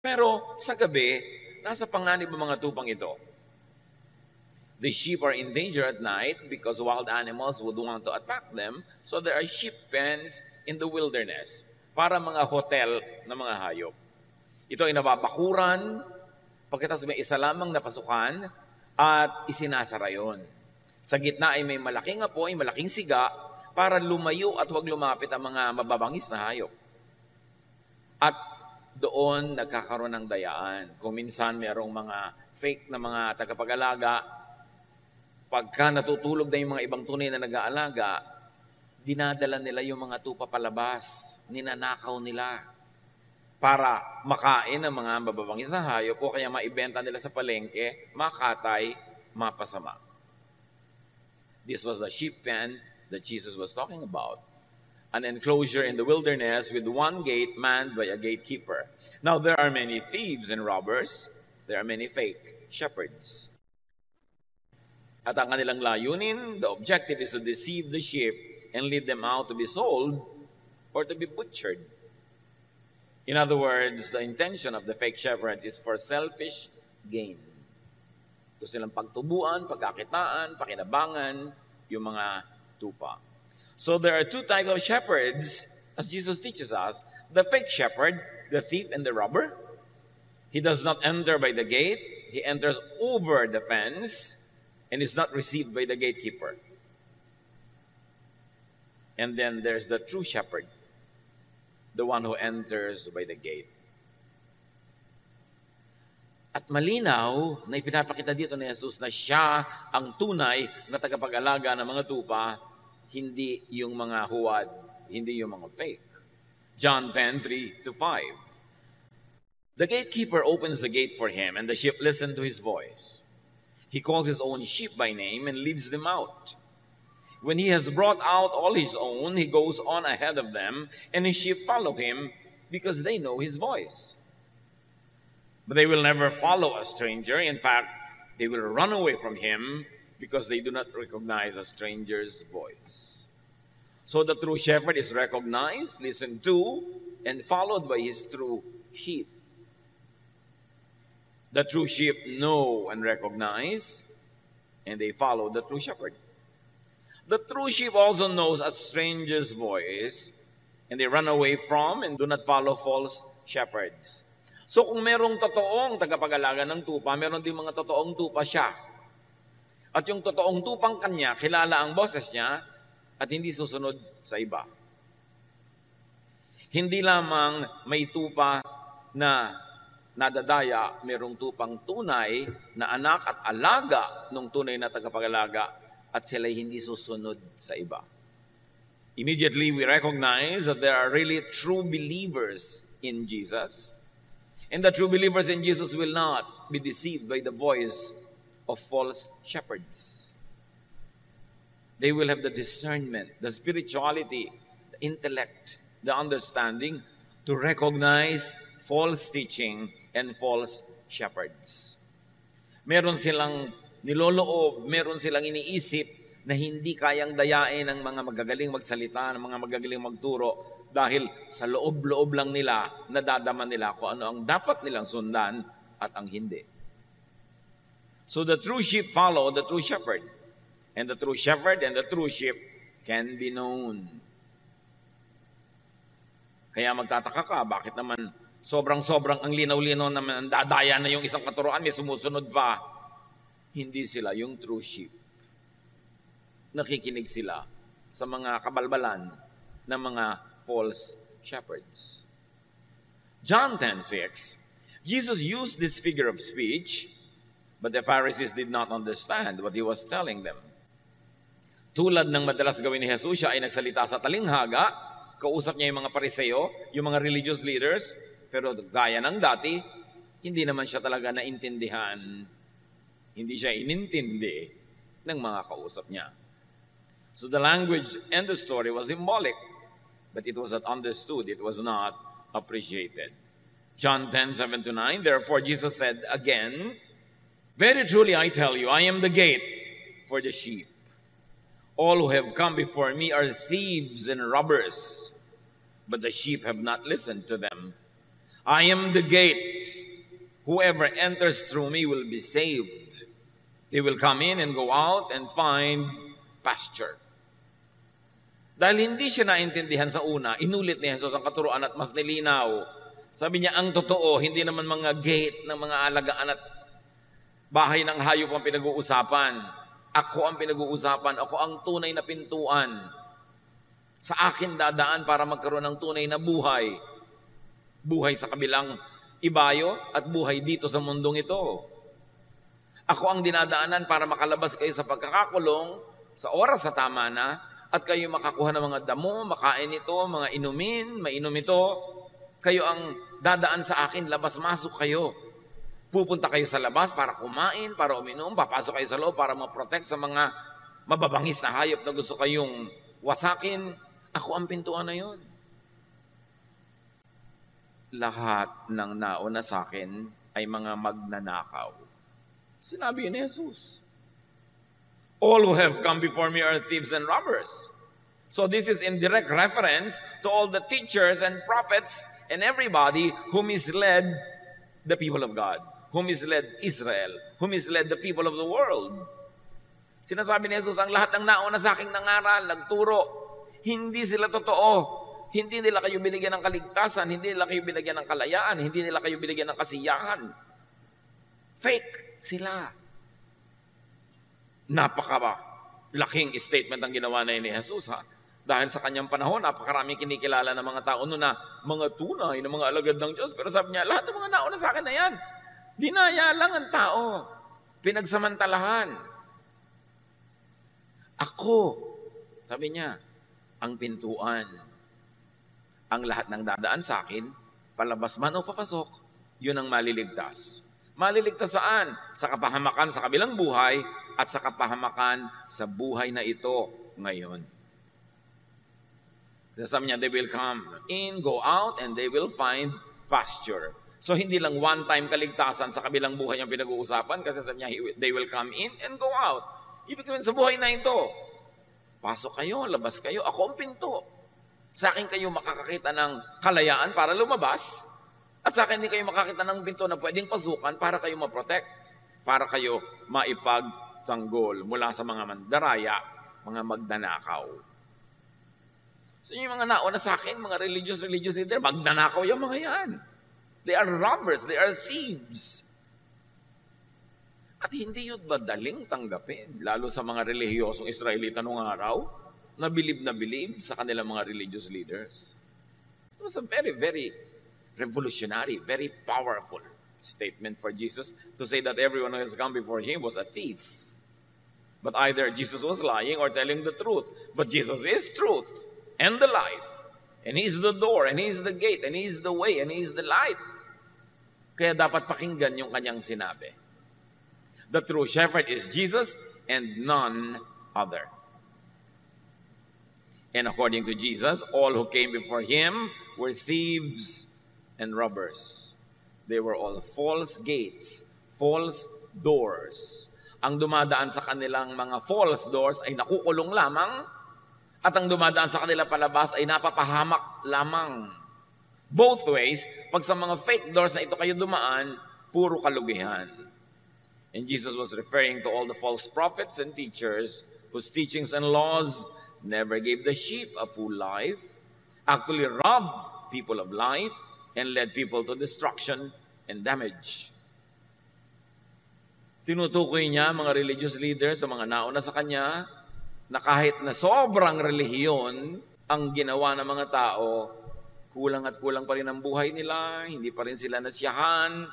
Pero sa gabi, nasa panganib ang mga tupang ito. The sheep are in danger at night because wild animals would want to attack them. So there are sheep pens in the wilderness para mga hotel na mga hayop. Ito ay nababakuran, pagkatapos may isa lamang na pasukan at isinasara yon. Sa gitna ay may malaking apoy, malaking siga para lumayo at huwag lumapit ang mga mababangis na hayop. At doon nagkakaroon ng dayaan. Kung minsan mayroong mga fake na mga tagapag-alaga, pagka natutulog na yung mga ibang tunay na nag-aalaga, dinadala nila yung mga tupa palabas, ninanakaw nila para makain ng mga mababangis na hayop o kaya maibenta nila sa palengke, makatay, mapasama. This was the sheep pen that Jesus was talking about. An enclosure in the wilderness with one gate manned by a gatekeeper. Now there are many thieves and robbers. There are many fake shepherds. At ang kanilang layunin, the objective is to deceive the sheep and lead them out to be sold or to be butchered. In other words, the intention of the fake shepherds is for selfish gain. Gusto nilang pagtubuan, pagkakitaan, pakinabangan yung mga tupa. So there are two types of shepherds, as Jesus teaches us. The fake shepherd, the thief and the robber. He does not enter by the gate. He enters over the fence and is not received by the gatekeeper. And then there's the true shepherd, the one who enters by the gate. At malinaw na ipinapakita dito ni Jesus na siya ang tunay na tagapag-alaga ng mga tupa, hindi yung mga huwad, hindi yung mga fake. John 10:3-5. The gatekeeper opens the gate for him, and the sheep listen to his voice. He calls his own sheep by name and leads them out. When he has brought out all his own, he goes on ahead of them, and his sheep follow him because they know his voice. But they will never follow a stranger. In fact, they will run away from him because they do not recognize a stranger's voice. So the true shepherd is recognized, listened to, and followed by his true sheep. The true sheep know and recognize, and they follow the true shepherd. The true sheep also knows a stranger's voice, and they run away from and do not follow false shepherds. So kung merong totoong tagapag-alaga ng tupa, meron din mga totoong tupa siya. At yung totoong tupang kanya, kilala ang boses niya at hindi susunod sa iba. Hindi lamang may tupa na nadadaya, merong tupang tunay na anak at alaga ng tunay na tagapag-alaga at sila'y hindi susunod sa iba. Immediately, we recognize that there are really true believers in Jesus. And the true believers in Jesus will not be deceived by the voice of false shepherds. They will have the discernment, the spirituality, the intellect, the understanding to recognize false teaching and false shepherds. Meron silang niloloob, meron silang iniisip na hindi kayang dayain ng mga magagaling magsalita, ng mga magagaling magturo dahil sa loob-loob lang nila, nadadama nila kung ano ang dapat nilang sundan at ang hindi. So the true sheep follow the true shepherd. And the true shepherd and the true sheep can be known. Kaya magtataka ka, bakit naman sobrang-sobrang ang linaw-linaw naman, dadaya na yung isang katuruan, may sumusunod pa. Hindi sila yung true sheep. Nakikinig sila sa mga kabalbalan ng mga false shepherds. John 10:6, Jesus used this figure of speech, but the Pharisees did not understand what he was telling them. Tulad ng madalas gawin ni Jesus, siya ay nagsalita sa talinghaga, kausap niya yung mga pariseo, yung mga religious leaders, pero gaya ng dati, hindi naman siya talaga naintindihan, hindi siya inintindi ng mga kausap niya. So the language and the story was symbolic, but it was not understood, it was not appreciated. John 10:7-9, therefore Jesus said again, very truly I tell you, I am the gate for the sheep. All who have come before me are thieves and robbers, but the sheep have not listened to them. I am the gate. Whoever enters through me will be saved. They will come in and go out and find pasture. Dahil hindi siya naintindihan sa una, inulit ni Jesus ang katuruan at mas nilinaw. Sabi niya, ang totoo, hindi naman mga gate ng mga alagaan at bahay ng hayop ang pinag-uusapan. Ako ang pinag-uusapan. Ako ang tunay na pintuan. Sa akin dadaan para magkaroon ng tunay na buhay. Buhay sa kabilang ibayo at buhay dito sa mundong ito. Ako ang dinadaanan para makalabas kayo sa pagkakakulong sa oras na tama na at kayo makakuha ng mga damo, makain ito, mga inumin, mainom ito. Kayo ang dadaan sa akin, labas-masok kayo. Pupunta kayo sa labas para kumain, para uminom, papasok kayo sa loob para ma-protect sa mga mababangis na hayop na gusto kayong wasakin. Ako ang pintuan na yun. Lahat ng nauna sa akin ay mga magnanakaw. Sinabi ni Jesus. All who have come before me are thieves and robbers. So this is in direct reference to all the teachers and prophets and everybody who misled the people of God, who misled Israel, who misled the people of the world. Sinasabi ni Jesus, ang lahat ng nauna sa aking nangaral, nagturo, hindi sila totoo. Hindi nila kayo binigyan ng kaligtasan, hindi nila kayo binigyan ng kalayaan, hindi nila kayo binigyan ng kasiyahan. Fake sila. Laking statement ang ginawa na ni Jesus, ha? Dahil sa kanyang panahon, napakaraming kinikilala ng mga tao noon na mga tunay, na mga alagad ng Diyos. Pero sabi niya, lahat ng mga nauna sa akin na yan, dinaya lang ang tao. Pinagsamantalahan. Ako, sabi niya, ang pintuan. Ang lahat ng dadaan sa akin, palabas man o papasok, yun ang maliligtas. Maliligtas saan? Sa kapahamakan sa kabilang buhay at sa kapahamakan sa buhay na ito ngayon. Sabi niya, they will come in, go out, and they will find pasture. So hindi lang one-time kaligtasan sa kabilang buhay ang pinag-uusapan kasi sabi niya, they will come in and go out. Ibig sabihin sa buhay na ito, pasok kayo, labas kayo, ako ang pinto. Sa akin kayo makakakita ng kalayaan para lumabas at sa akin hindi kayo makakita ng pinto na pwedeng pasukan para kayo ma-protect, para kayo maipagtanggol mula sa mga mandaraya, mga magdanakaw. So yung mga nauna sa akin, mga religious leader, magnanakaw yung mga yan. They are robbers, they are thieves. At hindi yun madaling tanggapin, lalo sa mga relihiyosong Israelita noong araw, na bilib sa kanilang mga religious leaders. It was a very, very revolutionary, very powerful statement for Jesus to say that everyone who has come before him was a thief. But either Jesus was lying or telling the truth. But Jesus is truth and the life. And He's the door, and He's the gate, and He's the way, and He's the light. Kaya dapat pakinggan yung kanyang sinabi. The true shepherd is Jesus and none other. And according to Jesus, all who came before Him were thieves and robbers. They were all false gates, false doors. Ang dumadaan sa kanilang mga false doors ay nakukulong lamang at ang dumadaan sa kanila palabas ay napapahamak lamang. Both ways, pag sa mga fake doors na ito kayo dumaan, puro kalugihan. And Jesus was referring to all the false prophets and teachers whose teachings and laws never gave the sheep a full life, actually robbed people of life, and led people to destruction and damage. Tinutukoy niya mga religious leaders sa mga nauna sa kanya na kahit na sobrang relihiyon ang ginawa ng mga tao, kulang at kulang pa rin ang buhay nila, hindi pa rin sila nasiyahan.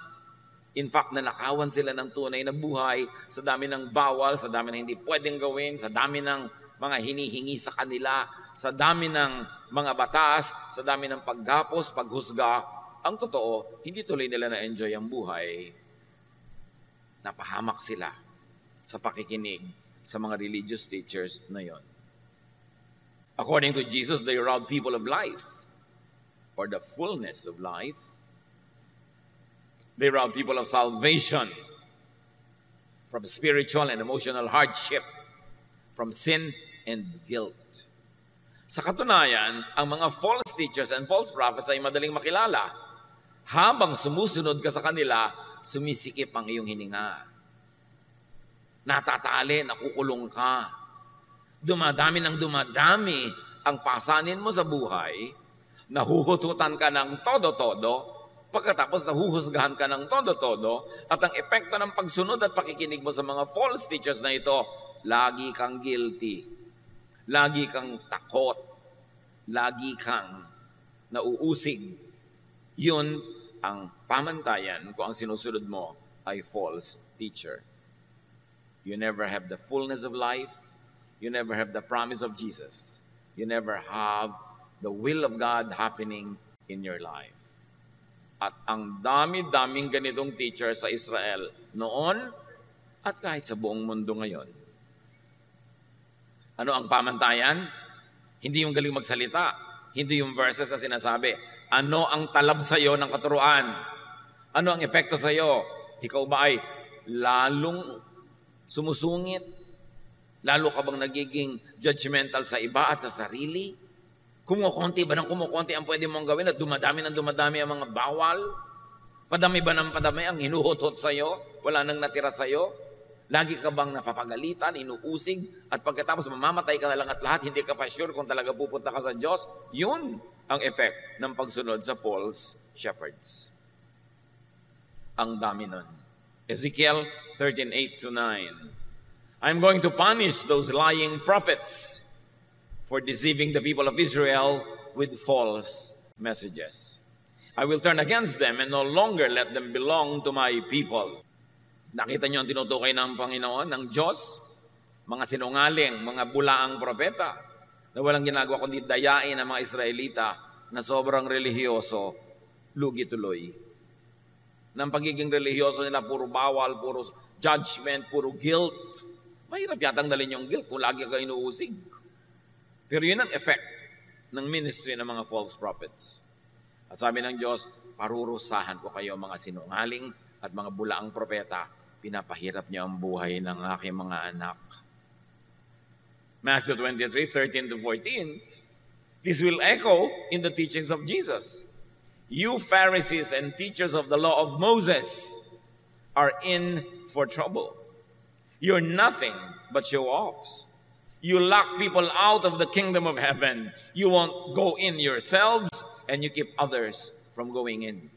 In fact, nanakawan sila ng tunay na buhay sa dami ng bawal, sa dami ng hindi pwedeng gawin, sa dami ng mga hinihingi sa kanila, sa dami ng mga batas, sa dami ng paggapos, paghusga. Ang totoo, hindi tuloy nila na-enjoy ang buhay. Napahamak sila sa pakikinig sa mga religious teachers na yon. According to Jesus, they robbed people of life or the fullness of life. They robbed people of salvation from spiritual and emotional hardship, from sin and guilt. Sa katunayan, ang mga false teachers and false prophets ay madaling makilala Habang sumusunod ka sa kanila, sumisikip ang iyong hininga. Natatali, nakukulong ka. Dumadami ng dumadami ang pasanin mo sa buhay, nahuhututan ka ng todo-todo, pagkatapos nahuhusgahan ka ng todo-todo, at ang epekto ng pagsunod at pakikinig mo sa mga false teachers na ito, lagi kang guilty, lagi kang takot, lagi kang nauusig. Yun ang pamantayan kung ang sinusunod mo ay false teacher. You never have the fullness of life. You never have the promise of Jesus. You never have the will of God happening in your life. At ang dami-daming ganitong teacher sa Israel noon at kahit sa buong mundo ngayon. Ano ang pamantayan? Hindi yung galing magsalita. Hindi yung verses na sinasabi. Ano ang talab sa iyo ng katuruan? Ano ang epekto sa iyo? Ikaw ba ay lalong sumusungit? Lalo ka bang nagiging judgmental sa iba at sa sarili? Kumukonti ba ng kumukonti ang pwede mong gawin at dumadami ng dumadami ang mga bawal? Padami ba ng padami ang hinuhutot sa iyo? Wala nang natira sa iyo? Lagi ka bang napapagalitan, inuusig, at pagkatapos mamamatay ka na lang at lahat, hindi ka pa sure kung talaga pupunta ka sa Diyos? Yun ang effect ng pagsunod sa false shepherds. Ang dami nun. Ezekiel 13:8-9. I'm going to punish those lying prophets for deceiving the people of Israel with false messages. I will turn against them and no longer let them belong to my people. Nakita niyo ang tinutukoy ng Panginoon, ng Diyos? Mga sinungaling, mga bulaang propeta na walang ginagawa kundi dayain ang mga Israelita na sobrang relihiyoso, lugi tuloy. Ng pagiging relihiyoso nila, puro bawal, puro judgment, puro guilt. Mahirap yatang dalhin yung guilt kung lagi ka inuusig. Pero yun ang effect ng ministry ng mga false prophets. At sabi ng Diyos, parurusahan ko kayo mga sinungaling at mga bulaang propeta. Pinapahirap niyo ang buhay ng aking mga anak. Matthew 23:13-14, this will echo in the teachings of Jesus. You Pharisees and teachers of the law of Moses are in for trouble. You're nothing but show-offs. You lock people out of the kingdom of heaven. You won't go in yourselves, and you keep others from going in.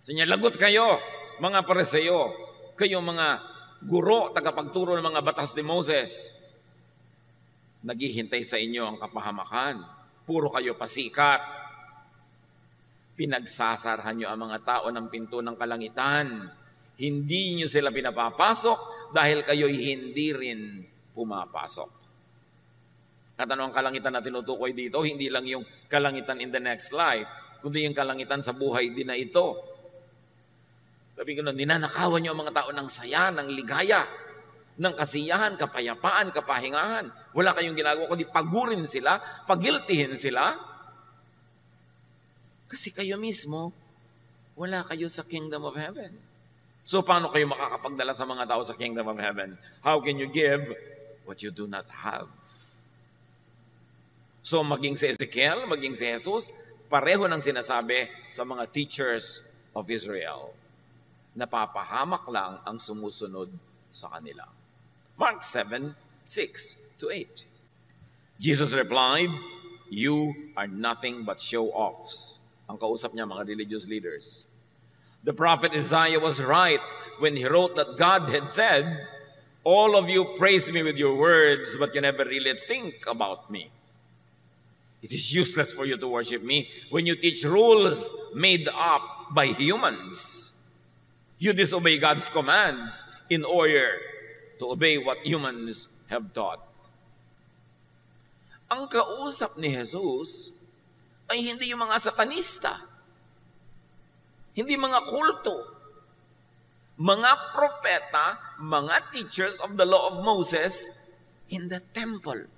Lagot kayo, mga Pariseo, kayo mga guro, tagapagturo ng mga batas ni Moses. Naghihintay sa inyo ang kapahamakan. Puro kayo pasikat. Pinagsasarahan nyo ang mga tao ng pinto ng kalangitan. Hindi nyo sila pinapapasok dahil kayo'y hindi rin pumapasok. At ano ang kalangitan na tinutukoy dito? Hindi lang yung kalangitan in the next life, kundi yung kalangitan sa buhay din na ito. Sabi ko nun, ninanakawan nyo ang mga tao ng saya, ng ligaya, ng kasiyahan, kapayapaan, kapahingahan. Wala kayong ginagawa, kundi pagurin sila, pagiltihin sila. Kasi kayo mismo, wala kayo sa kingdom of heaven. So paano kayo makakapagdala sa mga tao sa kingdom of heaven? How can you give what you do not have? So maging si Ezekiel, maging si Jesus, pareho nang sinasabi sa mga teachers of Israel. Napapahamak lang ang sumusunod sa kanila. Mark 7:6-8. Jesus replied, you are nothing but show-offs. Ang kausap niya, mga religious leaders. The prophet Isaiah was right when he wrote that God had said, all of you praise me with your words, but you never really think about me. It is useless for you to worship me when you teach rules made up by humans. You disobey God's commands in order to obey what humans have taught. Ang kausap ni Jesus ay hindi yung mga satanista, hindi mga kulto, mga propeta, mga teachers of the law of Moses in the temple.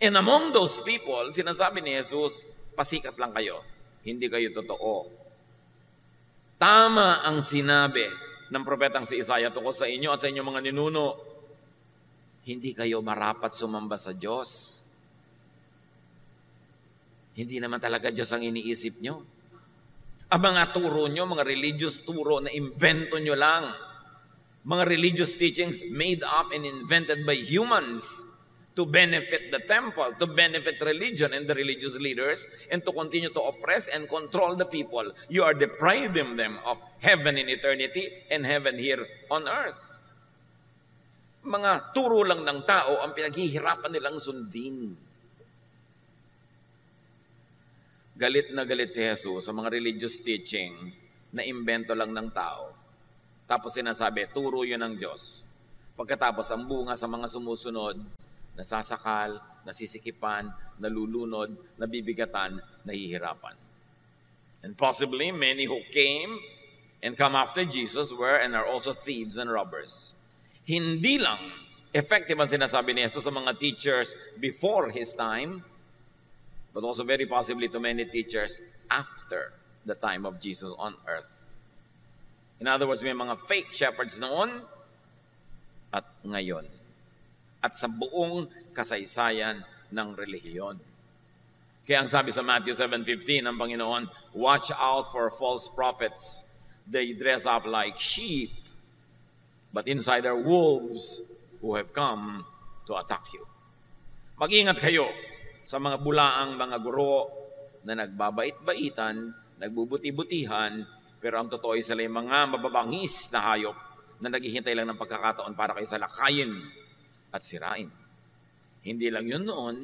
And among those people, sinasabi ni Jesus, pasikat lang kayo, hindi kayo totoo. Tama ang sinabi ng propetang si Isaiah tungkol sa inyo at sa inyong mga ninuno. Hindi kayo marapat sumamba sa Diyos. Hindi naman talaga Diyos ang iniisip nyo. Ang mga turo nyo, mga religious turo na invento nyo lang. Mga religious teachings made up and invented by humans to benefit the temple, to benefit religion and the religious leaders, and to continue to oppress and control the people. You are depriving them of heaven in eternity and heaven here on earth. Mga turo lang ng tao ang pinaghihirapan nilang sundin. Galit na galit si Jesus sa mga religious teaching na imbento lang ng tao. Tapos sinasabi, turo yun ng Diyos. Pagkatapos, ang bunga sa mga sumusunod, nasasakal, nasisikipan, nalulunod, nabibigatan, nahihirapan. And possibly, many who came and come after Jesus were and are also thieves and robbers. Hindi lang effective ang sinasabi ni Jesus sa mga teachers before His time, but also very possibly to many teachers after the time of Jesus on earth. In other words, may mga fake shepherds noon at ngayon. At sa buong kasaysayan ng relihiyon. Kaya ang sabi sa Matthew 7:15 ng Panginoon, watch out for false prophets. They dress up like sheep, but inside are wolves who have come to attack you. Mag-ingat kayo sa mga bulaang mga guro na nagbabait-baitan, nagbubuti-butihan, pero ang totoo ay sila yung mga mababangis na hayop na naghihintay lang ng pagkakataon para kayo salakayin at sirain. Hindi lang yun noon,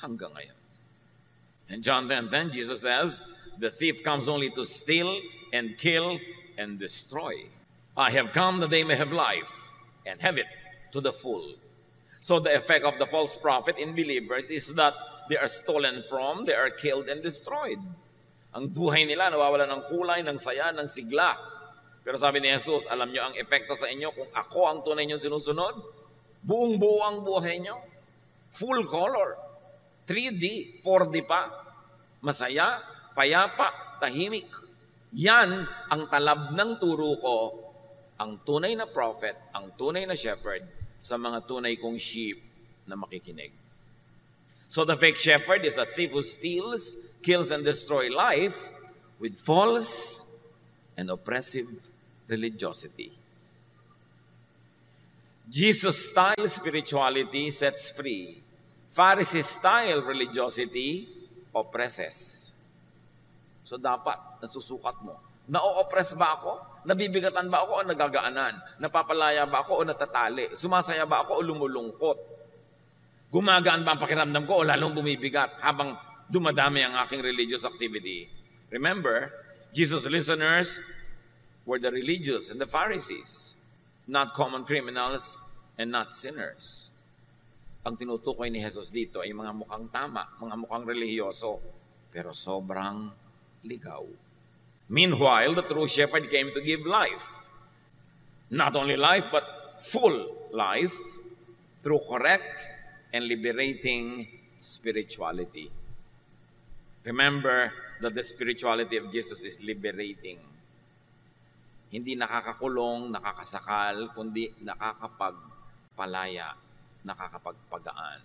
hanggang ngayon. In John 10:10, Jesus says, the thief comes only to steal and kill and destroy. I have come that they may have life and have it to the full. So the effect of the false prophet in believers is that they are stolen from, they are killed and destroyed. Ang buhay nila nawawala ng kulay, ng saya, ng sigla. Pero sabi ni Jesus, alam nyo ang epekto sa inyo kung ako ang tunay nyo sinusunod? Buong-buo ang buhay nyo. Full color. 3D, 4D pa. Masaya, payapa, tahimik. Yan ang talab ng turo ko, ang tunay na prophet, ang tunay na shepherd, sa mga tunay kong sheep na makikinig. So the fake shepherd is a thief who steals, kills, and destroys life with false and oppressive religiosity. Jesus-style spirituality sets free. Pharisee-style religiosity oppresses. So dapat nasusukat mo. Na-oppress ba ako? Nabibigatan ba ako o nagagaanan? Napapalaya ba ako o natatali? Sumasaya ba ako o lumulungkot? Gumagaan ba ang pakiramdam ko o lalong bumibigat habang dumadami ang aking religious activity? Remember, Jesus' listeners were the religious and the Pharisees, not common criminals and not sinners. Ang tinutukoy ni Jesus dito ay mga mukhang tama, mga mukhang relihiyoso, pero sobrang ligaw. Meanwhile, the true shepherd came to give life. Not only life, but full life through correct and liberating spirituality. Remember that the spirituality of Jesus is liberating. Hindi nakakakulong, nakakasakal, kundi nakakapagpalaya, nakakapagpagaan.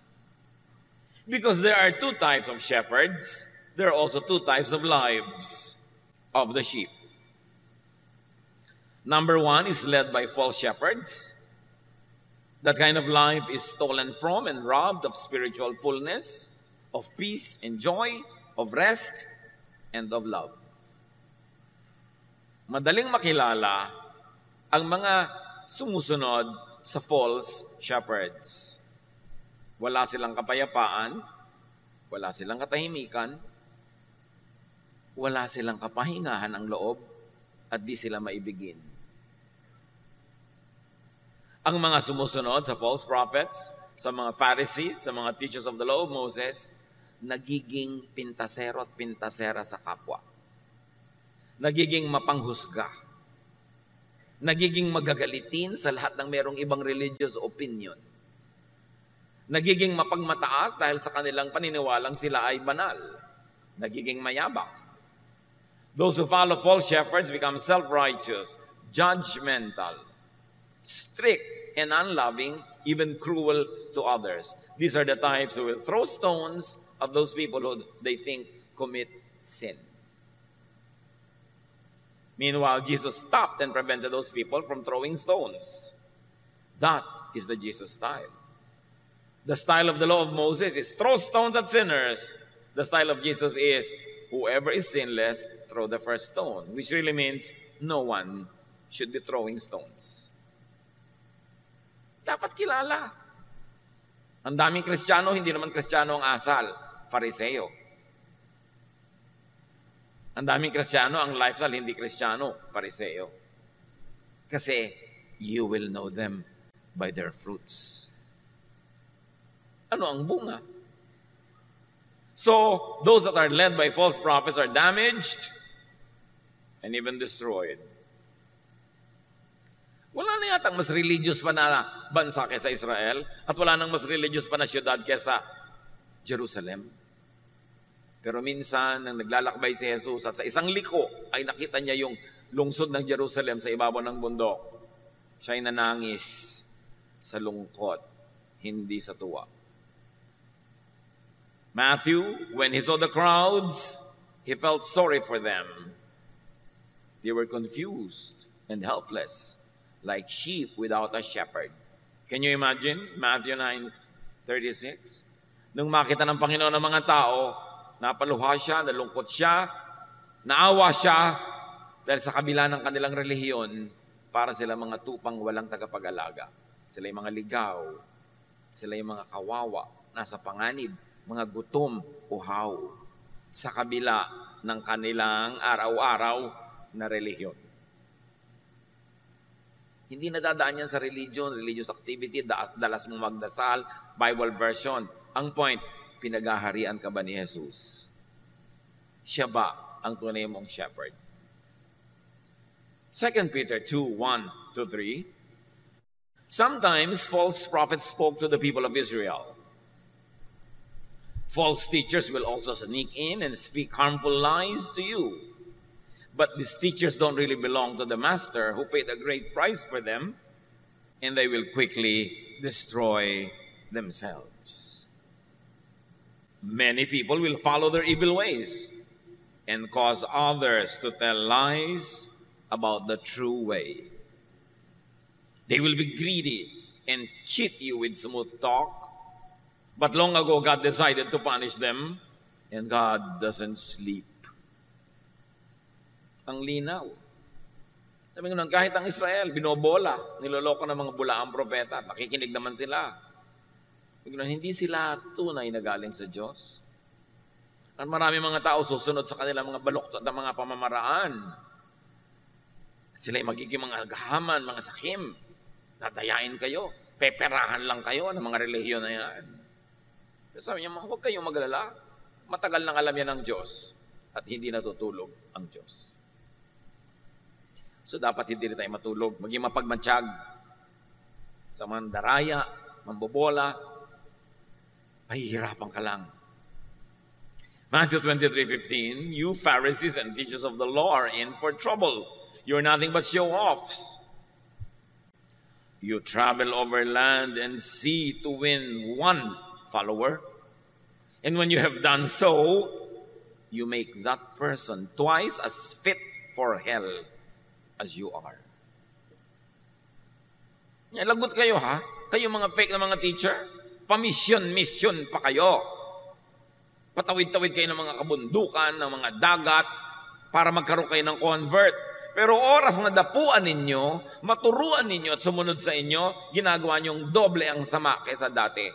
Because there are two types of shepherds, there are also two types of lives of the sheep. Number one is led by false shepherds. That kind of life is stolen from and robbed of spiritual fullness, of peace and joy, of rest and of love. Madaling makilala ang mga sumusunod sa false shepherds. Wala silang kapayapaan, wala silang katahimikan, wala silang kapahingahan ang loob, at di sila maibigin. Ang mga sumusunod sa false prophets, sa mga Pharisees, sa mga teachers of the law of Moses, nagiging pintasero at pintasera sa kapwa. Nagiging mapanghusga. Nagiging magagalitin sa lahat ng merong ibang religious opinion. Nagiging mapagmataas dahil sa kanilang paniniwalang sila ay banal. Nagiging mayabang. Those who follow false shepherds become self-righteous, judgmental, strict and unloving, even cruel to others. These are the types who will throw stones of those people who they think commit sin. Meanwhile, Jesus stopped and prevented those people from throwing stones. That is the Jesus style. The style of the law of Moses is throw stones at sinners. The style of Jesus is whoever is sinless, throw the first stone, which really means no one should be throwing stones. Dapat kilala. Ang daming Kristiyano, hindi naman Kristiyano ang asal, Fariseo. Ang daming Kristiyano, ang lifestyle, hindi Kristiyano, Fariseo. Kasi, you will know them by their fruits. Ano ang bunga? So, those that are led by false prophets are damaged and even destroyed. Wala na yatang mas religious pa na bansa kaysa Israel at wala nang mas religious pa na syudad kaysa Jerusalem. Pero minsan, nang naglalakbay si Jesus at sa isang liko ay nakita niya yung lungsod ng Jerusalem sa ibabaw ng bundok, siya'y nanangis sa lungkot, hindi sa tuwa. Matthew, when he saw the crowds, he felt sorry for them. They were confused and helpless, like sheep without a shepherd. Can you imagine? Matthew 9:36. Nung makita ng Panginoon ng mga tao, napaluha siya, nalungkot siya, naawa siya, dahil sa kabila ng kanilang relihiyon, para sila mga tupang walang tagapag-alaga. Sila yung mga ligaw, sila yung mga kawawa, nasa panganib, mga gutom, uhaw, sa kabila ng kanilang araw-araw na relihiyon. Hindi nadadaan yan sa religion, religious activity, dalas mong magdasal, Bible version. Ang point, pinagaharian ka ba ni Jesus? Siya ba ang tunay mong shepherd? 2 Peter 2:1-3. Sometimes false prophets spoke to the people of Israel. False teachers will also sneak in and speak harmful lies to you. But these teachers don't really belong to the master who paid a great price for them, and they will quickly destroy themselves. Many people will follow their evil ways and cause others to tell lies about the true way. They will be greedy and cheat you with smooth talk, but long ago God decided to punish them, and God doesn't sleep. Ang linaw. Sabi nga, kahit ang Israel, binobola, niloloko ng mga bulaang propeta, nakikinig naman sila. Sabi nga, hindi sila tunay na galing sa Diyos. At marami mga tao susunod sa kanilang mga baluktot na mga pamamaraan. Sila ay magiging mga gahaman, mga sakim. Dadayain kayo, peperahan lang kayo ng mga relihiyon na yan. Sabi niya, huwag kayong magalala. Matagal nang alam yan ng Diyos at hindi natutulog ang Diyos. So dapat hindi rin tayo matulog, maging mapagmansyag sa mandaraya, mambobola, pahihirapan ka lang. Matthew 23:15, you Pharisees and teachers of the law are in for trouble. You're nothing but show-offs. You travel over land and sea to win one follower. And when you have done so, you make that person twice as fit for hell as you are. Lagot kayo ha? Kayo mga fake na mga teacher? Mission pa kayo. Patawid-tawid kayo ng mga kabundukan, ng mga dagat, para magkaroon kayo ng convert. Pero oras na dapuan ninyo, maturuan ninyo at sumunod sa inyo, ginagawa niyong doble ang sama kaysa dati.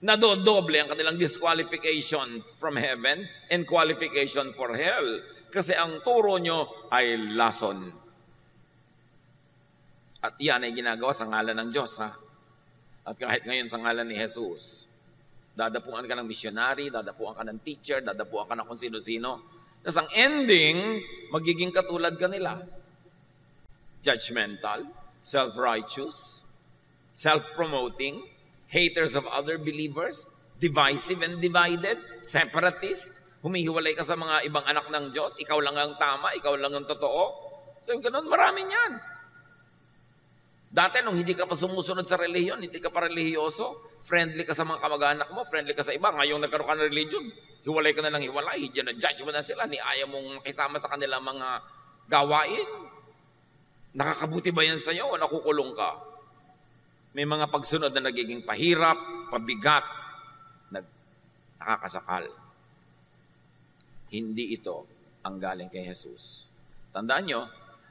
Nadodoble ang kanilang disqualification from heaven and qualification for hell. Kasi ang turo nyo ay lason. At yan ay ginagawa sa ngalan ng Diyos, ha? At kahit ngayon sa ngalan ni Jesus, dadapuan ka ng missionary, dadapuan ka ng teacher, dadapuan ka ng kung sino-sino. Tapos ang ending, magiging katulad ka nila. Judgmental, self-righteous, self-promoting, haters of other believers, divisive and divided, separatist, humihiwalay ka sa mga ibang anak ng Diyos, ikaw lang ang tama, ikaw lang ang totoo. So, ganun, marami niyan. Dati nung hindi ka pa sumusunod sa relihiyon, hindi ka pa relihiyoso, friendly ka sa mga kamag-anak mo, friendly ka sa iba. Ngayong nagkaroon ka ng religion, hiwalay ka na ng hiwalay, diyan na judge mo na sila, ni ayaw mong makisama sa kanilang mga gawain. Nakakabuti ba yan sa'yo o nakukulong ka? May mga pagsunod na nagiging pahirap, pabigat, nakakasakal. Hindi ito ang galing kay Jesus. Tandaan nyo,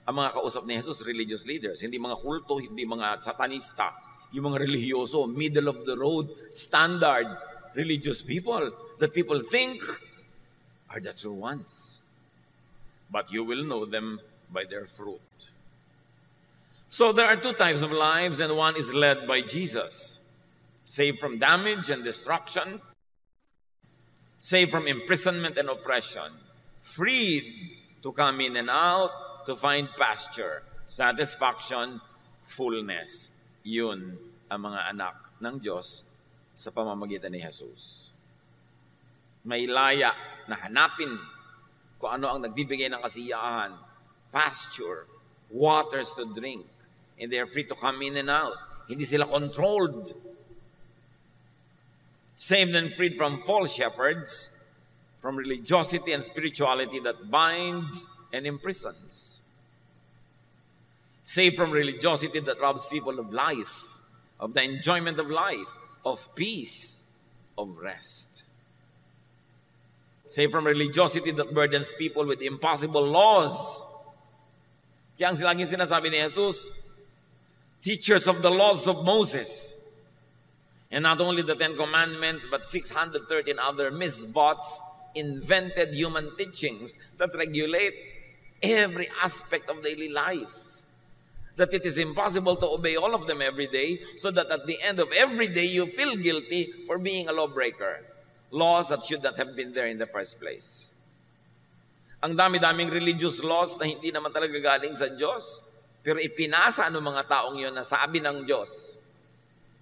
ang mga kausap ni Jesus, religious leaders, hindi mga kulto, hindi mga satanista, yung mga religyoso, middle of the road, standard, religious people that people think are the true ones. But you will know them by their fruit. So there are two types of lives, and one is led by Jesus. Saved from damage and destruction, saved from imprisonment and oppression, freed to come in and out, to find pasture, satisfaction, fullness. Yun ang mga anak ng Diyos sa pamamagitan ni Jesus. May laya na hanapin kung ano ang nagbibigay ng kasiyahan, pasture, waters to drink, and they are free to come in and out. Hindi sila controlled. Saved and freed from false shepherds, from religiosity and spirituality that binds and imprisons. Saved from religiosity that robs people of life, of the enjoyment of life, of peace, of rest. Saved from religiosity that burdens people with impossible laws. Kaya ang laging sinasabi ni Jesus, teachers of the laws of Moses. And not only the 10 Commandments, but 613 other misbots, invented human teachings that regulate every aspect of daily life. That it is impossible to obey all of them every day, so that at the end of every day, you feel guilty for being a lawbreaker. Laws that should not have been there in the first place. Ang dami-daming religious laws na hindi naman talaga galing sa Diyos, pero ipinasa ng mga taong yun na sabi ng Diyos.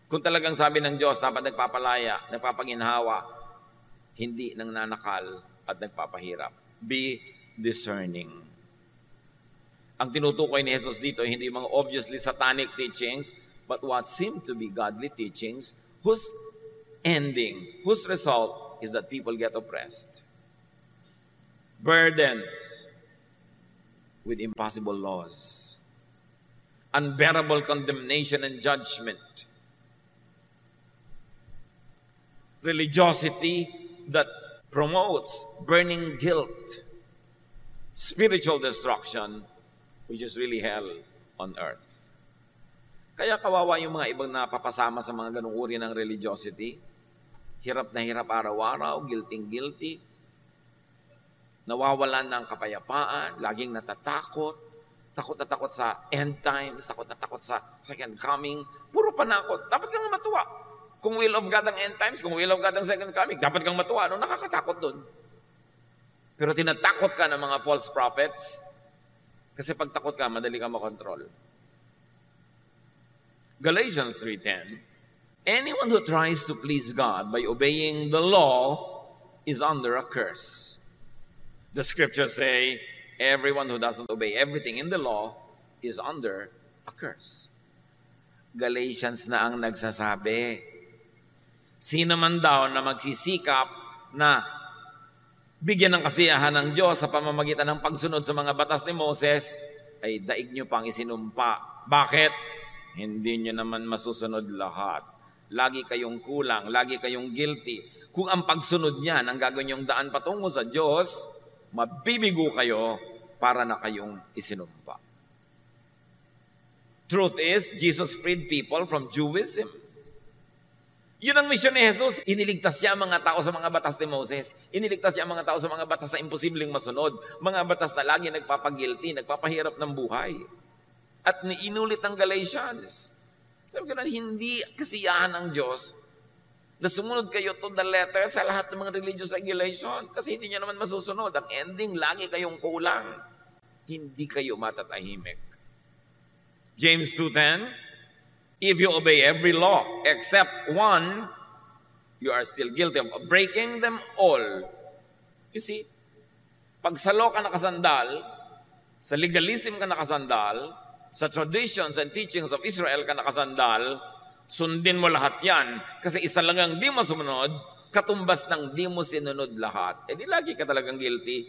Kung talagang sabi ng Diyos, dapat nagpapalaya, nagpapanginhawa, hindi nang nanakal at nagpapahirap. Be discerning. Ang tinutukoy ni Jesus dito, hindi mga obviously satanic teachings, but what seem to be godly teachings, whose ending, whose result is that people get oppressed. Burdens with impossible laws. Unbearable condemnation and judgment. Religiosity that promotes burning guilt. Spiritual destruction, which is really hell on earth. Kaya kawawa yung mga ibang napapasama sa mga ganung uri ng religiosity. Hirap na hirap araw-araw, guilty. Nawawalan ng kapayapaan, laging natatakot, takot na takot sa end times, takot na takot sa second coming. Puro panakot. Dapat kang matuwa. Kung will of God ang end times, kung will of God ang second coming, dapat kang matuwa. Ano nakakatakot dun? Pero tinatakot ka ng mga false prophets, kasi pag takot ka, madali ka makontrol. Galatians 3:10, anyone who tries to please God by obeying the law is under a curse. The scriptures say, everyone who doesn't obey everything in the law is under a curse. Galatians na ang nagsasabi. Sino man daw na magsisikap na bigyan ng kasiyahan ng Diyos sa pamamagitan ng pagsunod sa mga batas ni Moses, ay daig nyo pang isinumpa. Bakit? Hindi nyo naman masusunod lahat. Lagi kayong kulang, lagi kayong guilty. Kung ang pagsunod niyan, ang gagawin yung daan patungo sa Diyos, mabibigo kayo para na kayong isinumpa. Truth is, Jesus freed people from Judaism. Yun ang misyon ni Jesus. Iniligtas niya ang mga tao sa mga batas ni Moses. Iniligtas niya ang mga tao sa mga batas na imposibleng masunod. Mga batas na lagi nagpapagilty, nagpapahirap ng buhay. At inulit ng Galatians. Sabi ko na, hindi kasiyahan ng Diyos na sumunod kayo to the letter sa lahat ng mga religious regulation. Kasi hindi niya naman masusunod. Ang ending, lagi kayong kulang. Hindi kayo matatahimik. James 2:10, if you obey every law except one, you are still guilty of breaking them all. You see, pag sa law ka nakasandal, sa legalism ka nakasandal, sa traditions and teachings of Israel ka nakasandal, sundin mo lahat yan. Kasi isa lang ang di mo sumunod, katumbas ng di mo sinunod lahat. Eh di lagi ka talagang guilty.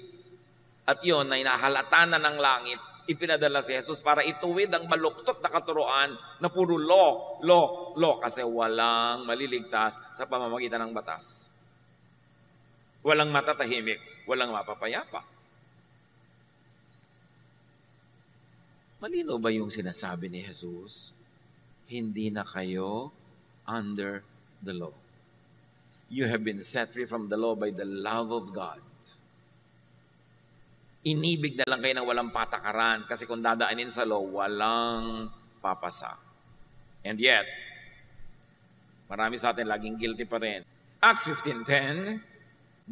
At yun, na inahalata na ng langit, ipinadala si Jesus para ituwid ang baluktot na katuruan na puro law, kasi walang maliligtas sa pamamagitan ng batas. Walang matatahimik, walang mapapayapa. Malino ba yung sinasabi ni Jesus? Hindi na kayo under the law. You have been set free from the law by the love of God. Inibig na lang kayo ng walang patakaran kasi kung dadaanin sa law, walang papasa. And yet, marami sa atin laging guilty pa rin. Acts 15:10,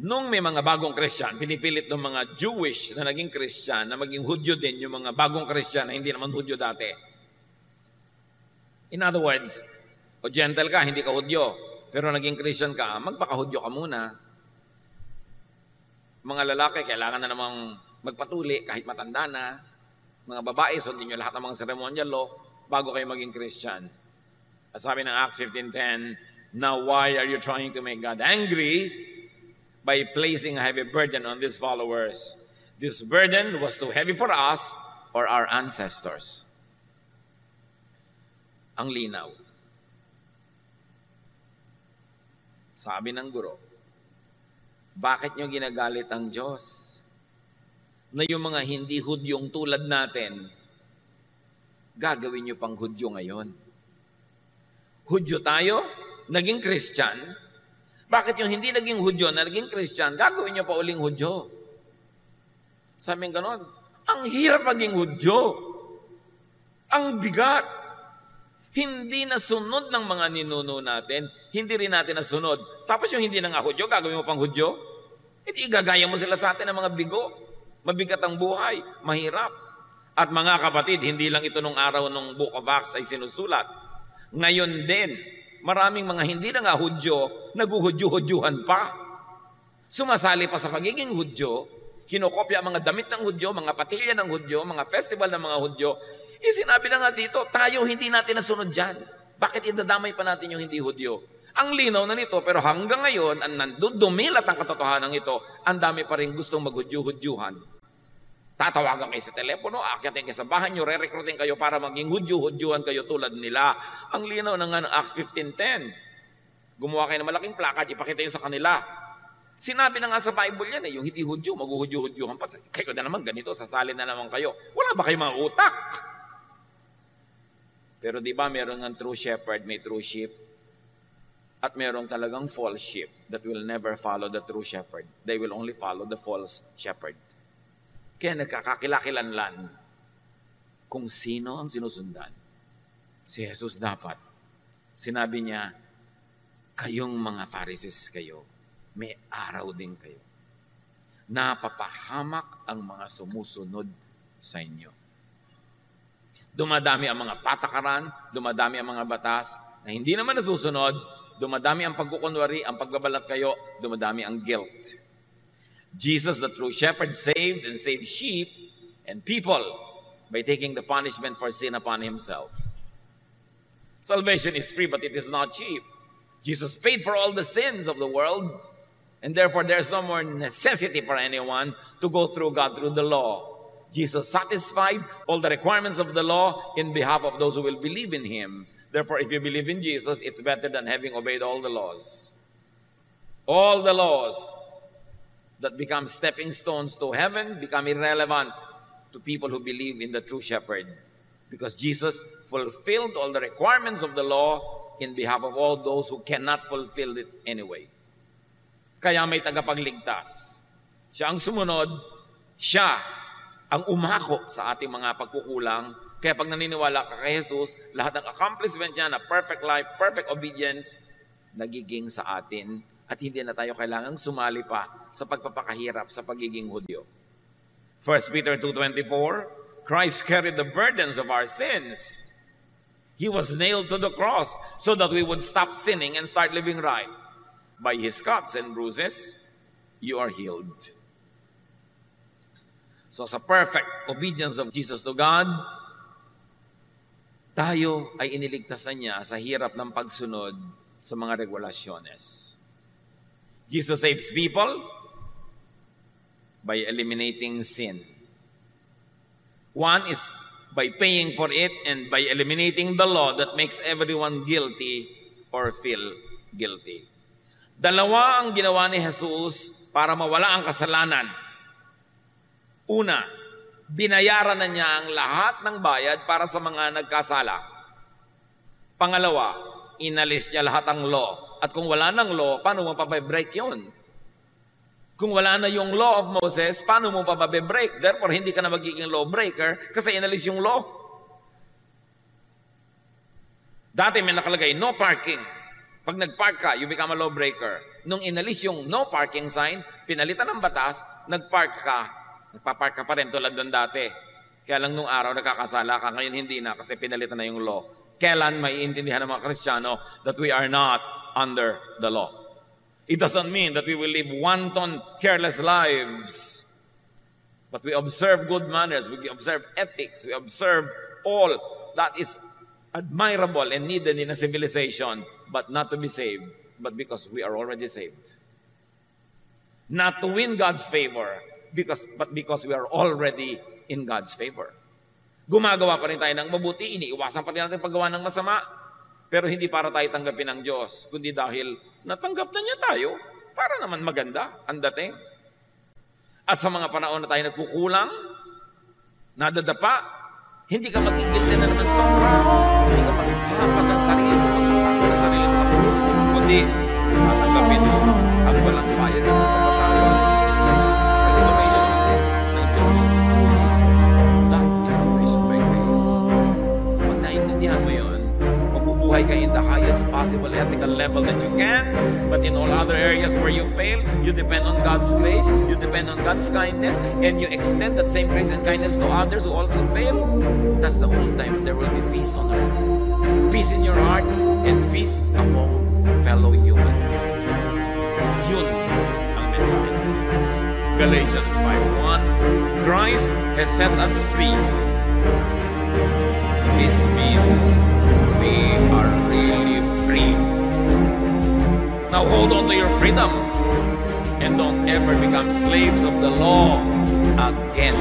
nung may mga bagong Christian, pinipilit ng mga Jewish na naging Christian na maging Hudyo din yung mga bagong Christian na hindi naman Hudyo dati. In other words, o gentle ka, hindi ka Hudyo, pero naging Christian ka, magpaka-Hudyo ka muna. Mga lalaki, kailangan na namang magpatuli kahit matanda na. Mga babae, sundin nyo lahat ng mga ceremonial law bago kayo maging Christian. At sabi ng Acts 15:10, now why are you trying to make God angry by placing a heavy burden on these followers? This burden was too heavy for us or our ancestors. Ang linaw. Sabi ng guro, bakit nyo ginagalit ang Diyos? Na yung mga hindi Hudyong tulad natin, gagawin nyo pang Hudyo ngayon. Hudyo tayo, naging Christian. Bakit yung hindi naging Hudyo na naging Christian, gagawin nyo pa uling Hudyo? Sabi ng ganon, ang hirap maging Hudyo. Ang bigat. Hindi nasunod ng mga ninuno natin, hindi rin natin nasunod. Tapos yung hindi na nga Hudyo, gagawin mo pang Hudyo? Hindi igagaya mo sila sa atin ng mga bigo. Mabigat ang buhay, mahirap. At mga kapatid, hindi lang ito nung araw ng Book of Acts ay sinusulat. Ngayon din, maraming mga hindi na nga Hudyo, naguhudyo-hudyuhan pa. Sumasali pa sa pagiging Hudyo, kinokopya ang mga damit ng Hudyo, mga patilya ng Hudyo, mga festival ng mga Hudyo. Sinabi na nga dito, tayo hindi natin nasunod dyan. Bakit idadamay pa natin yung hindi Hudyo? Ang linaw na nito, pero hanggang ngayon, ang nandudumilat ang katotohanan ito, ang dami pa rin gustong maghudyo-hudyuhan. Tatawagan kayo sa telepono, aakyatin kayo sa bahay nyo, re-recruiting kayo para maging hudyo-hudyuhan kayo tulad nila. Ang linaw na nga ng Acts 15:10. Gumawa kayo ng malaking plakad, ipakita yun sa kanila. Sinabi na nga sa Bible yan, yung hindi Hudyo, maghuhudyo-hudyuhan. Kayo na naman ganito, sasali na naman kayo. Wala ba kayo mga utak? Pero di ba meron ng true shepherd, may true sheep? At merong talagang false sheep that will never follow the true shepherd. They will only follow the false shepherd. Kaya nagkakakilakilanlan kung sino ang sinusundan. Si Jesus dapat. Sinabi niya, kayong mga Pharisees kayo, may araw din kayo. Napapahamak ang mga sumusunod sa inyo. Dumadami ang mga patakaran, dumadami ang mga batas na hindi naman nasusunod. Dumadami ang pagkukunwari, ang pagbabalat kayo, dumadami ang guilt. Jesus, the true shepherd, saved and saved sheep and people by taking the punishment for sin upon himself. Salvation is free, but it is not cheap. Jesus paid for all the sins of the world, and therefore there is no more necessity for anyone to go through God through the law. Jesus satisfied all the requirements of the law in behalf of those who will believe in him. Therefore, if you believe in Jesus, it's better than having obeyed all the laws. All the laws that become stepping stones to heaven become irrelevant to people who believe in the true shepherd. Because Jesus fulfilled all the requirements of the law in behalf of all those who cannot fulfill it anyway. Kaya may tagapagligtas. Siya ang sumunod, siya ang umako sa ating mga pagkukulang. Kaya pag naniniwala ka kay Jesus, lahat ng accomplishment niya na perfect life, perfect obedience, nagiging sa atin at hindi na tayo kailangang sumali pa sa pagpapakahirap sa pagiging Hudyo. 1 Peter 2:24, Christ carried the burdens of our sins. He was nailed to the cross so that we would stop sinning and start living right. By His cuts and bruises, you are healed. So sa perfect obedience of Jesus to God, tayo ay iniligtas na niya sa hirap ng pagsunod sa mga regulasyones. Jesus saves people by eliminating sin. One is by paying for it and by eliminating the law that makes everyone guilty or feel guilty. Dalawa ang ginawa ni Jesus para mawala ang kasalanan. Una, binayaran na niya ang lahat ng bayad para sa mga nagkasala. Pangalawa, inalis niya lahat ang law. At kung wala ng law, paano mo pa-break yun? Kung wala na yung law of Moses, paano mo pa break? Therefore, hindi ka na magiging lawbreaker kasi inalis yung law. Dati may nakalagay, no parking. Pag nag-park ka, you become a lawbreaker. Nung inalis yung no parking sign, pinalitan ng batas, nagpark ka, nagpapark ka pa rin tulad doon dati. Kaya lang nung araw nagkakasala ka, ngayon hindi na kasi pinalitan na yung law. Kailan may intindihan ng mga Kristiyano that we are not under the law? It doesn't mean that we will live wanton, careless lives. But we observe good manners, we observe ethics, we observe all that is admirable and needed in a civilization, but not to be saved, but because we are already saved. Not to win God's favor, but because we are already in God's favor. Gumagawa pa rin tayo ng mabuti, iniiwasan pa rin natin paggawa ng masama, pero hindi para tayo tanggapin ng Diyos, kundi dahil natanggap na niya tayo, para naman maganda ang dating. At sa mga panahon na tayo nagkukulang, nadadapa, hindi ka magigilty na naman sobra, hindi ka maghahampas ang sarili mo, magpapakal ang sarili mo sa krus, kundi tatanggapin mo ang walang bayad ng pagpapatayo. Restoration ng Diyos through Jesus. That is salvation by grace. Pag naintindihan mo yun, mabubuhay ka in the highest possible ethical level that you can, but in all other areas where you fail, you depend on God's grace, you depend on God's kindness, and you extend that same grace and kindness to others who also fail. That's the only time there will be peace on earth. Peace in your heart and peace among fellow humans. Yun ang mensahe ng Jesus. Galatians 5:1, Christ has set us free. This means we are really free. Now hold on to your freedom and don't ever become slaves of the law again.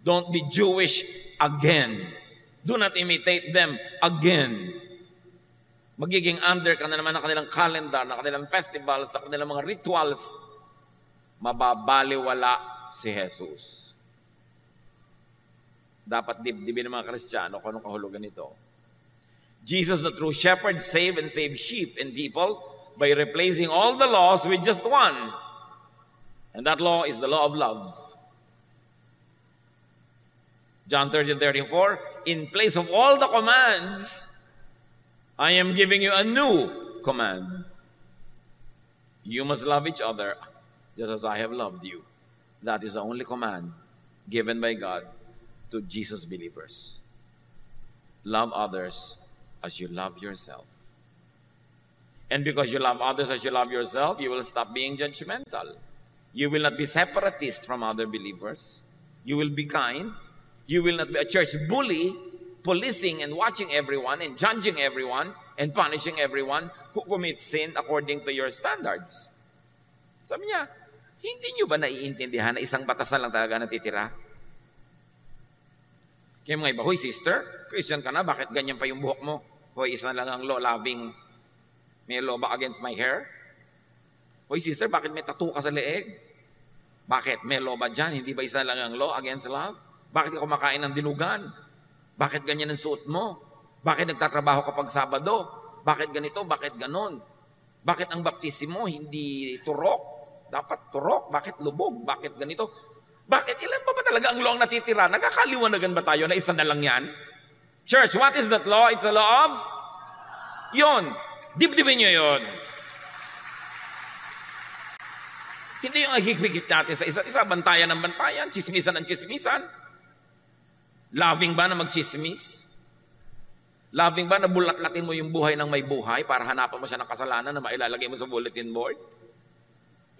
Don't be Jewish again. Do not imitate them again. Magiging under ka na naman ng kanilang calendar, ng kanilang festivals, ng kanilang mga rituals. Mababaliwala si Jesus. Dapat dibdibin ng mga Kristiyano kung anong kahulugan nito. Jesus, the true shepherd, save and save sheep and people by replacing all the laws with just one. And that law is the law of love. John 13:34, in place of all the commands, I am giving you a new command. You must love each other just as I have loved you. That is the only command given by God to Jesus believers. Love others as you love yourself. And because you love others as you love yourself, you will stop being judgmental. You will not be separatist from other believers. You will be kind. You will not be a church bully, policing and watching everyone and judging everyone and punishing everyone who commits sin according to your standards. Sabi niya, hindi niyo ba naiintindihan na isang batas na lang talaga natitira? Kaya mga iba, hoy sister, Christian ka na, bakit ganyan pa yung buhok mo? Hoy, isa lang ang law-loving, may law ba against my hair? Hoy sister, bakit may tattoo ka sa leeg? Bakit? May law ba dyan? Hindi ba isa lang ang law against love? Bakit ka kumakain ng dinugan? Bakit ganyan ang suot mo? Bakit nagtatrabaho kapag Sabado? Bakit ganito? Bakit ganon? Bakit ang baptismo hindi turok? Dapat turok? Bakit lubog? Bakit ganito? Bakit? Ilan pa ba talaga ang law ang natitira? Nagkakaliwanagan ba tayo na isa na lang yan? Church, what is that law? It's a law of? Yun. Dibdibin nyo yun. Hindi yung higpigit natin sa isa't isa, bantayan ng bantayan, chismisan ng chismisan. Loving ba na magchismis? Loving ba na bulat-latin mo yung buhay ng may buhay para hanapan mo siya ng kasalanan na mailalagay mo sa bulletin board?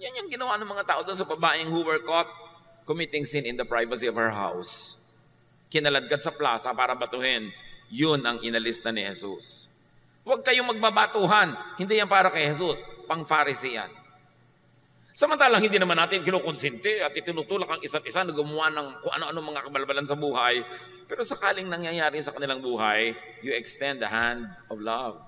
Yan yung ginawa ng mga tao doon sa babaeng who were caught committing sin in the privacy of her house. Kinaladkad sa plaza para batuhin Yun ang inalis na ni Jesus. Huwag kayong magbabatuhan. Hindi yan para kay Jesus. Pang-Pharisee yan. Samantalang hindi naman natin kinukonsente at itinutulak ang isa't isa na gumawa ng kung ano-ano mga kabalbalan sa buhay. Pero sakaling nangyayari sa kanilang buhay, you extend the hand of love,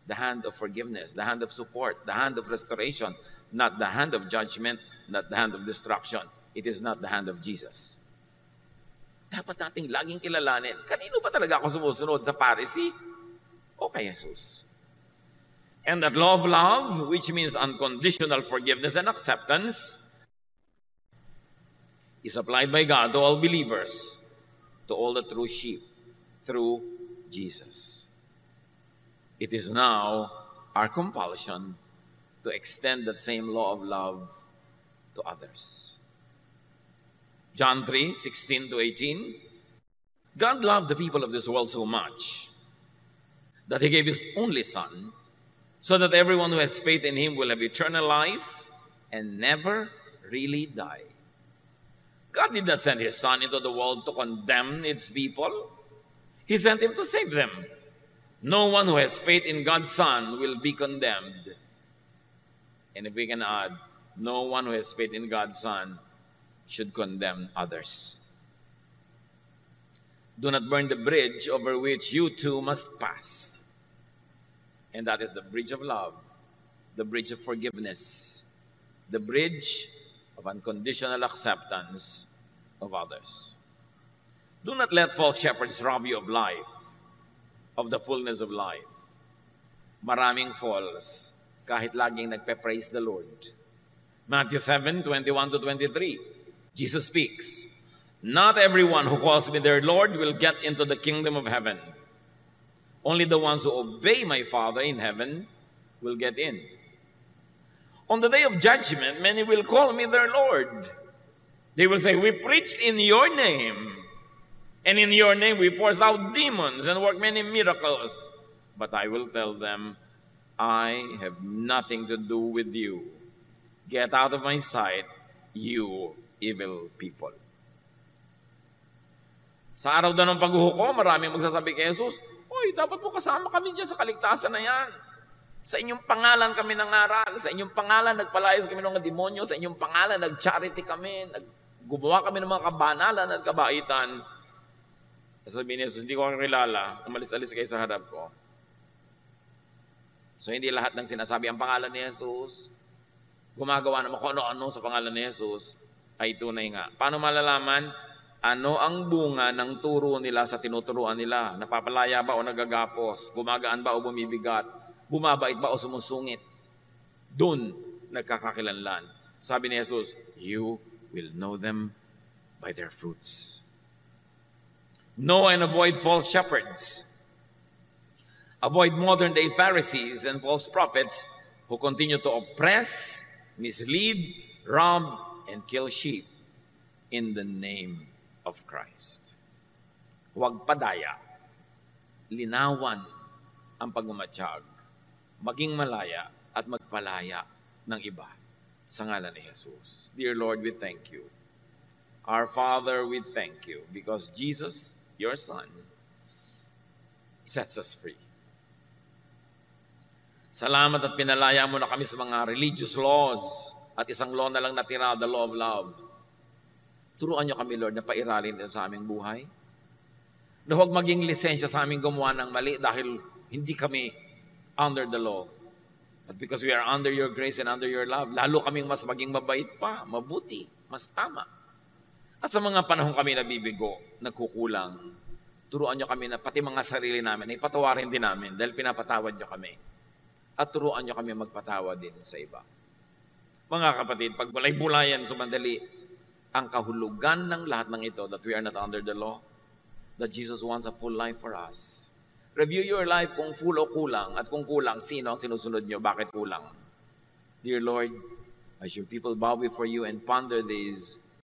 the hand of forgiveness, the hand of support, the hand of restoration, not the hand of judgment, not the hand of destruction. It is not the hand of Jesus. Dapat nating laging kilalanin, kanino ba talaga ako sumusunod, sa Pharisee o kay Jesus? And that love, which means unconditional forgiveness and acceptance, is applied by God to all believers, to all the true sheep, through Jesus. It is now our compulsion to extend that same law of love to others. John 3:16-18, God loved the people of this world so much that He gave His only Son, so that everyone who has faith in Him will have eternal life and never really die. God did not send His Son into the world to condemn its people. He sent Him to save them. No one who has faith in God's Son will be condemned. And if we can add, no one who has faith in God's Son should condemn others. Do not burn the bridge over which you too must pass. And that is the bridge of love, the bridge of forgiveness, the bridge of unconditional acceptance of others. Do not let false shepherds rob you of life, of the fullness of life. Maraming false, kahit laging nagpe-praise the Lord. Matthew 7:21-23, Jesus speaks, "Not everyone who calls me their Lord will get into the kingdom of heaven. Only the ones who obey my Father in heaven will get in. On the day of judgment, many will call me their Lord. They will say, 'We preached in your name, and in your name we forced out demons and worked many miracles.' But I will tell them, 'I have nothing to do with you. Get out of my sight, you evil people.'" Sa araw daw ng paghuhukom, maraming magsasabi kay Jesus, "Uy, dapat po kasama kami dyan sa kaligtasan na yan. Sa inyong pangalan kami nangaral, sa inyong pangalan nagpalayas kami ng mga demonyo, sa inyong pangalan nag-charity kami, gumawa kami ng mga kabanalan at kabaitan." Sabi ni Jesus, "Hindi ko kang kilala, umalis-alis kayo sa harap ko." So hindi lahat ng sinasabi ang pangalan ni Jesus, gumagawa naman kung ano-ano sa pangalan ni Jesus, ay tunay nga. Paano malalaman? Ano ang bunga ng turo nila sa tinuturuan nila? Napapalaya ba o nagagapos? Gumagaan ba o bumibigat? Bumabait ba o sumusungit? Doon nagkakakilanlan. Sabi ni Jesus, "You will know them by their fruits." Know and avoid false shepherds. Avoid modern-day Pharisees and false prophets who continue to oppress, mislead, rob, and kill sheep in the name of Christ. Huwag padaya. Linawan ang pagmamatsyag. Maging malaya at magpalaya ng iba sa ngalan ni Jesus. Dear Lord, we thank you. Our Father, we thank you because Jesus, your Son, sets us free. Salamat at pinalaya mo na kami sa mga religious laws at isang law na lang natira, the law of love. Turuan niyo kami, Lord, na pairalin din sa aming buhay. Na huwag maging lisensya sa aming gumawa ng mali dahil hindi kami under the law. But because we are under your grace and under your love, lalo kaming mas maging mabait pa, mabuti, mas tama. At sa mga panahon kami nabibigo, nagkukulang, turuan niyo kami na pati mga sarili namin, ay patawarin din namin dahil pinapatawad niyo kami. At turuan niyo kami magpatawad din sa iba. Mga kapatid, pag bulay-bulayan sumandali, ang kahulugan ng lahat ng ito, that we are not under the law, that Jesus wants a full life for us. Review your life kung full o kulang, at kung kulang, sino ang sinusunod niyo, bakit kulang? Dear Lord, as your people bow before you and ponder these,